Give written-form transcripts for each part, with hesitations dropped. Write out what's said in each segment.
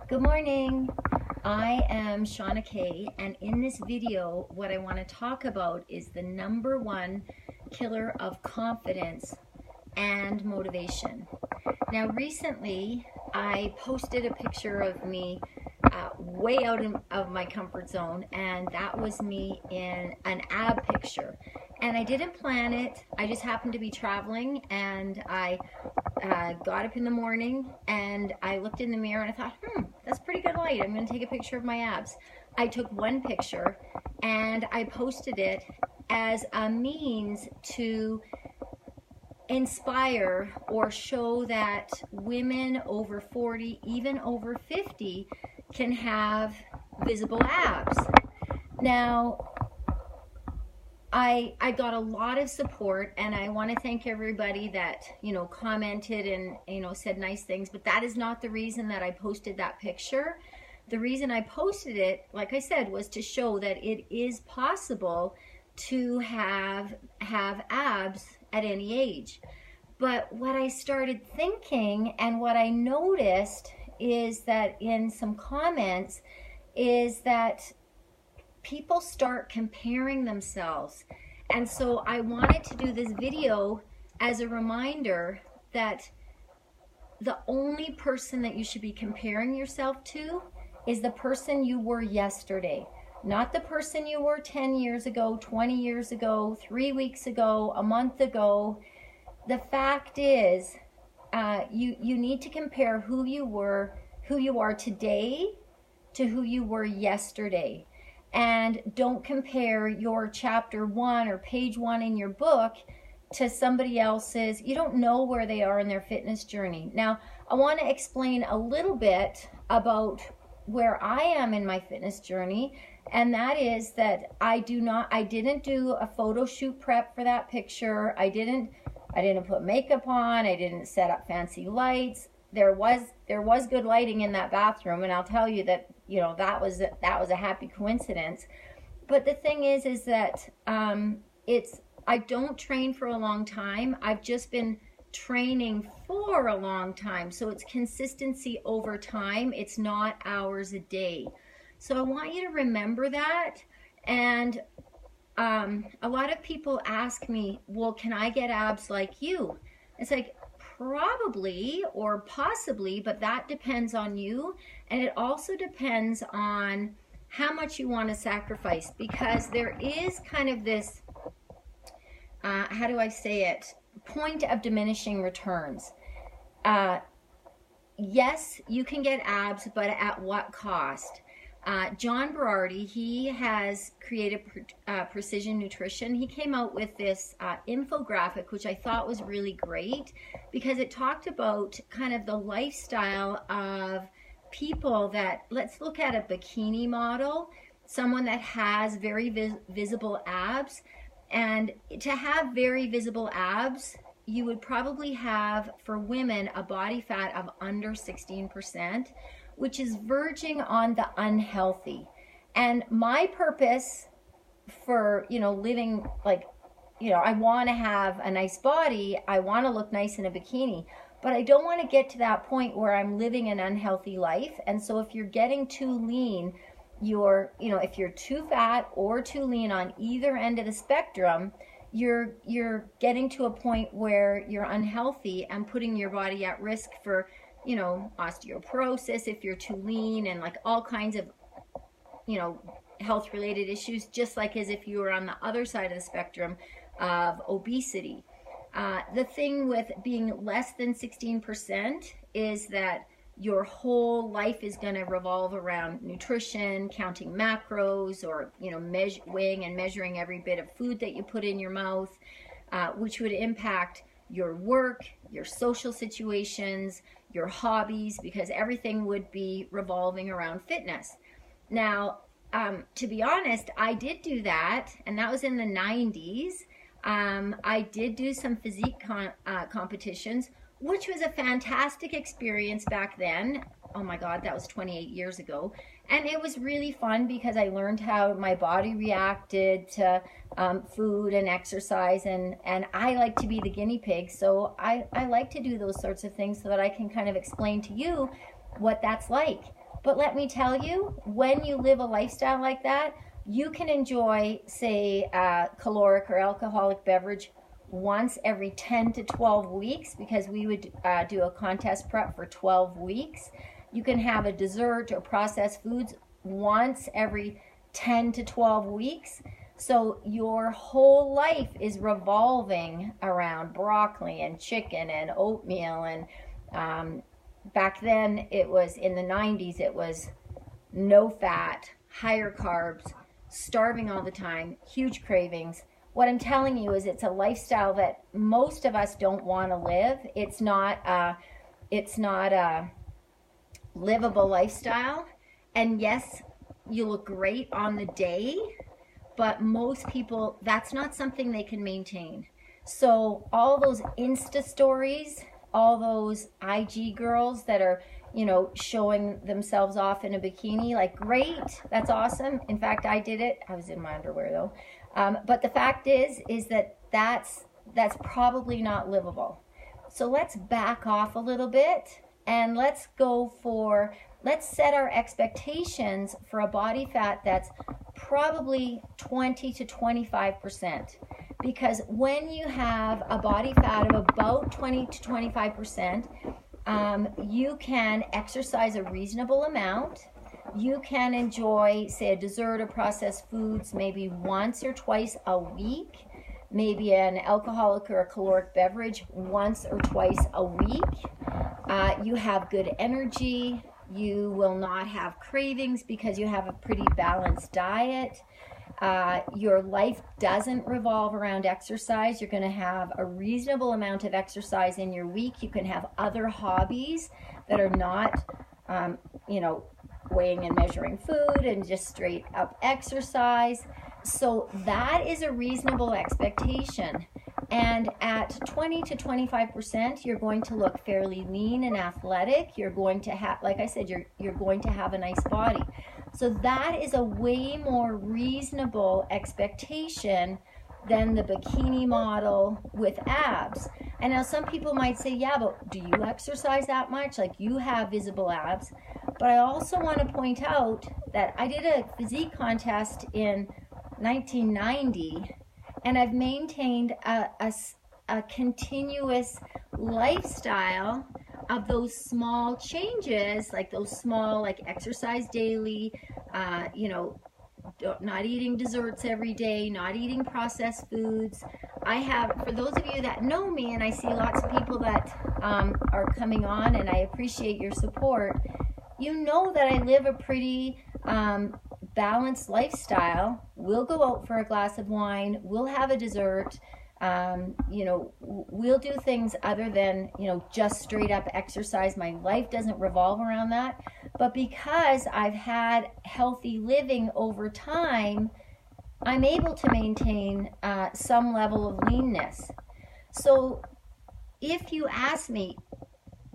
Good morning. I am Shauna Kay, and in this video, what I want to talk about is the number one killer of confidence and motivation. Now, recently, I posted a picture of me way out of my comfort zone, and that was me in an ab picture. And I didn't plan it. I just happened to be traveling, and I got up in the morning and I looked in the mirror and I thought, that's pretty good light. I'm going to take a picture of my abs. I took one picture and I posted it as a means to inspire or show that women over 40, even over 50, can have visible abs. Now, I got a lot of support, and I want to thank everybody that, commented and, said nice things, but that is not the reason that I posted that picture. The reason I posted it, like I said, was to show that it is possible to have abs at any age. But what I started thinking and what I noticed is that in some comments is that people start comparing themselves. And so I wanted to do this video as a reminder that the only person that you should be comparing yourself to is the person you were yesterday, not the person you were 10 years ago, 20 years ago, 3 weeks ago, a month ago. The fact is, you need to compare who you are today to who you were yesterday. And don't compare your chapter 1 or page 1 in your book to somebody else's. You don't know where they are in their fitness journey. Now, I want to explain a little bit about where I am in my fitness journey, and that is that I didn't do a photo shoot prep for that picture. I didn't put makeup on. I didn't set up fancy lights. There was good lighting in that bathroom, and I'll tell you that that was a happy coincidence. But the thing is that I don't train for a long time. I've just been training for a long time, so it's consistency over time. It's not hours a day. So I want you to remember that. And a lot of people ask me, well, can I get abs like you? It's like, probably or possibly, but that depends on you, and it also depends on how much you want to sacrifice, because there is kind of this how do I say it, point of diminishing returns. Yes, you can get abs, but at what cost? John Berardi, he has created Precision Nutrition. He came out with this infographic, which I thought was really great, because it talked about kind of the lifestyle of people that, let's look at a bikini model, someone that has very visible abs. And to have very visible abs, you would probably have, for women, a body fat of under 16%, which is verging on the unhealthy. And my purpose for, living like, I want to have a nice body, I want to look nice in a bikini, but I don't want to get to that point where I'm living an unhealthy life. And so if you're getting too lean, if you're too fat or too lean on either end of the spectrum, you're getting to a point where you're unhealthy and putting your body at risk for osteoporosis if you're too lean, and like all kinds of, health related issues, just like as if you were on the other side of the spectrum of obesity. The thing with being less than 16% is that your whole life is going to revolve around nutrition, counting macros, or, weighing and measuring every bit of food that you put in your mouth, which would impact your work, your social situations, your hobbies, because everything would be revolving around fitness. Now, to be honest, I did do that, and that was in the 90s. I did do some physique competitions, which was a fantastic experience back then. Oh my God, that was 28 years ago. And it was really fun because I learned how my body reacted to food and exercise, and I like to be the guinea pig. So I like to do those sorts of things so that I can kind of explain to you what that's like. But let me tell you, when you live a lifestyle like that, you can enjoy, say, a caloric or alcoholic beverage once every 10 to 12 weeks, because we would do a contest prep for 12 weeks. You can have a dessert or processed foods once every 10 to 12 weeks. So your whole life is revolving around broccoli and chicken and oatmeal. And back then, it was in the 90s, it was no fat, higher carbs, starving all the time, huge cravings. What I'm telling you is it's a lifestyle that most of us don't want to live. It's not a livable lifestyle. And yes, you look great on the day, but most people, that's not something they can maintain. So all those Insta stories, all those IG girls that are, you know, showing themselves off in a bikini, like, great, that's awesome. In fact, I did it. I was in my underwear though. But the fact is that that's probably not livable. So let's back off a little bit and let's set our expectations for a body fat that's probably 20 to 25%. Because when you have a body fat of about 20 to 25%, you can exercise a reasonable amount. You can enjoy, say, a dessert or processed foods maybe once or twice a week, maybe an alcoholic or a caloric beverage once or twice a week. You have good energy. You will not have cravings because you have a pretty balanced diet. Your life doesn't revolve around exercise. You're going to have a reasonable amount of exercise in your week. You can have other hobbies that are not, weighing and measuring food and just straight up exercise. So that is a reasonable expectation. And at 20 to 25%, you're going to look fairly lean and athletic. You're going to have, like I said, you're going to have a nice body. So that is a way more reasonable expectation than the bikini model with abs. And now some people might say, yeah, but do you exercise that much? Like, you have visible abs. But I also want to point out that I did a physique contest in 1990, and I've maintained a continuous lifestyle of those small changes, like those small, like exercise daily, not eating desserts every day, not eating processed foods. I have, for those of you that know me, and I see lots of people that are coming on, and I appreciate your support, you know that I live a pretty balanced lifestyle. We'll go out for a glass of wine, we'll have a dessert, we'll do things other than, just straight up exercise. My life doesn't revolve around that. But because I've had healthy living over time, I'm able to maintain some level of leanness. So if you ask me,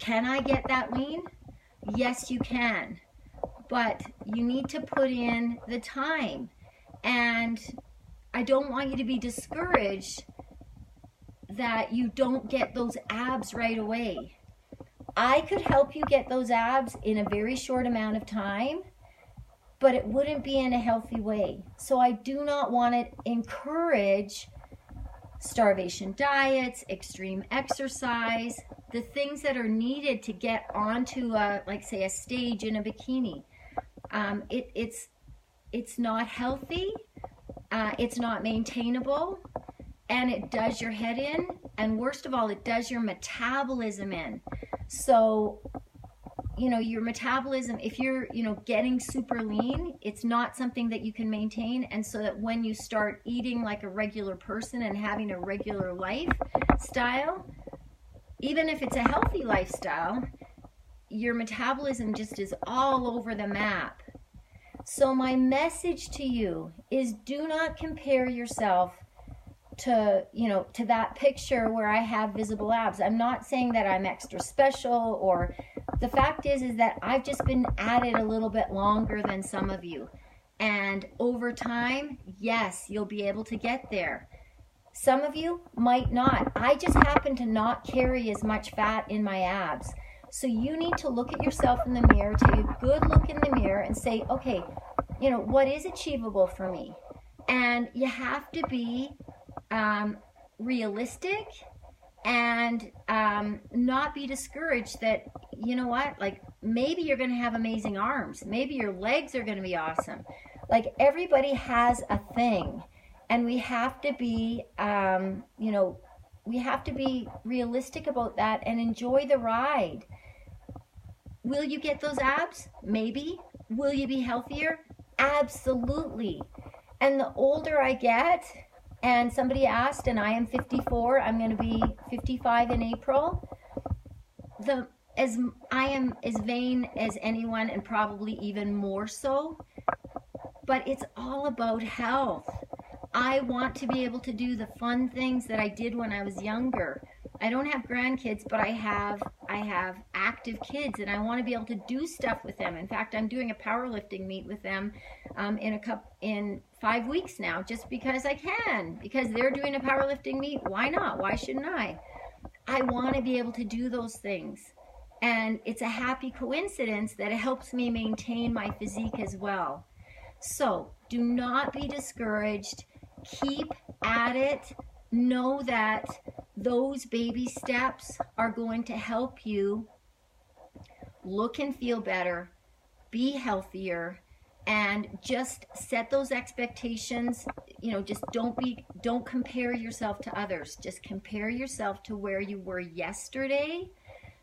can I get that lean? Yes, you can. But you need to put in the time. And I don't want you to be discouraged that you don't get those abs right away. I could help you get those abs in a very short amount of time, but it wouldn't be in a healthy way. So I do not want to encourage starvation diets, extreme exercise, the things that are needed to get onto a stage in a bikini. It's not healthy, it's not maintainable, and it does your head in, and worst of all, it does your metabolism in. So, your metabolism, if you're, getting super lean, it's not something that you can maintain. And so that when you start eating like a regular person and having a regular lifestyle, even if it's a healthy lifestyle, your metabolism just is all over the map. So my message to you is, do not compare yourself to that picture where I have visible abs. I'm not saying that I'm extra special, or the fact is that I've just been at it a little bit longer than some of you. And over time, yes, you'll be able to get there. Some of you might not. I just happen to not carry as much fat in my abs. So you need to look at yourself in the mirror, take a good look in the mirror and say, okay, you know, what is achievable for me? And you have to be realistic and not be discouraged that, you know what, like maybe you're going to have amazing arms. Maybe your legs are going to be awesome. Like everybody has a thing, and we have to be, you know, we have to be realistic about that and enjoy the ride. Will you get those abs? Maybe. Will you be healthier? Absolutely. And the older I get, and somebody asked, and I am 54, I'm going to be 55 in April. I am as vain as anyone, and probably even more so. But it's all about health. I want to be able to do the fun things that I did when I was younger. I don't have grandkids, but I have active kids, and I want to be able to do stuff with them. In fact, I'm doing a powerlifting meet with them in 5 weeks now, just because I can. Because they're doing a powerlifting meet, why not? Why shouldn't I? I want to be able to do those things. And it's a happy coincidence that it helps me maintain my physique as well. So do not be discouraged. Keep at it. Know that those baby steps are going to help you look and feel better, be healthier, and just set those expectations. You know, just don't compare yourself to others. Just compare yourself to where you were yesterday,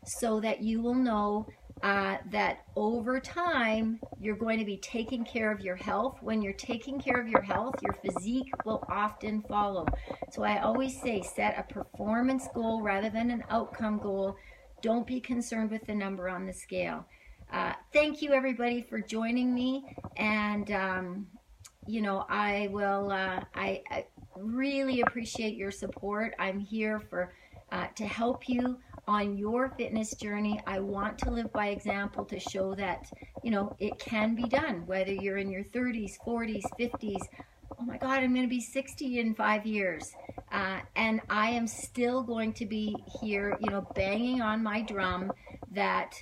so that you will know that over time you're going to be taking care of your health. When you're taking care of your health, your physique will often follow. So I always say, set a performance goal rather than an outcome goal. Don't be concerned with the number on the scale. Thank you everybody for joining me, and you know, I will I really appreciate your support. I'm here for to help you on your fitness journey. I want to live by example to show that, you know, it can be done, whether you're in your 30s, 40s, 50s. Oh my God, I'm going to be 60 in 5 years. And I am still going to be here, you know, banging on my drum that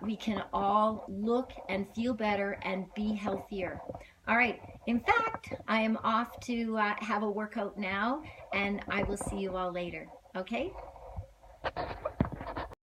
we can all look and feel better and be healthier. All right. In fact, I am off to have a workout now, and I will see you all later. Okay?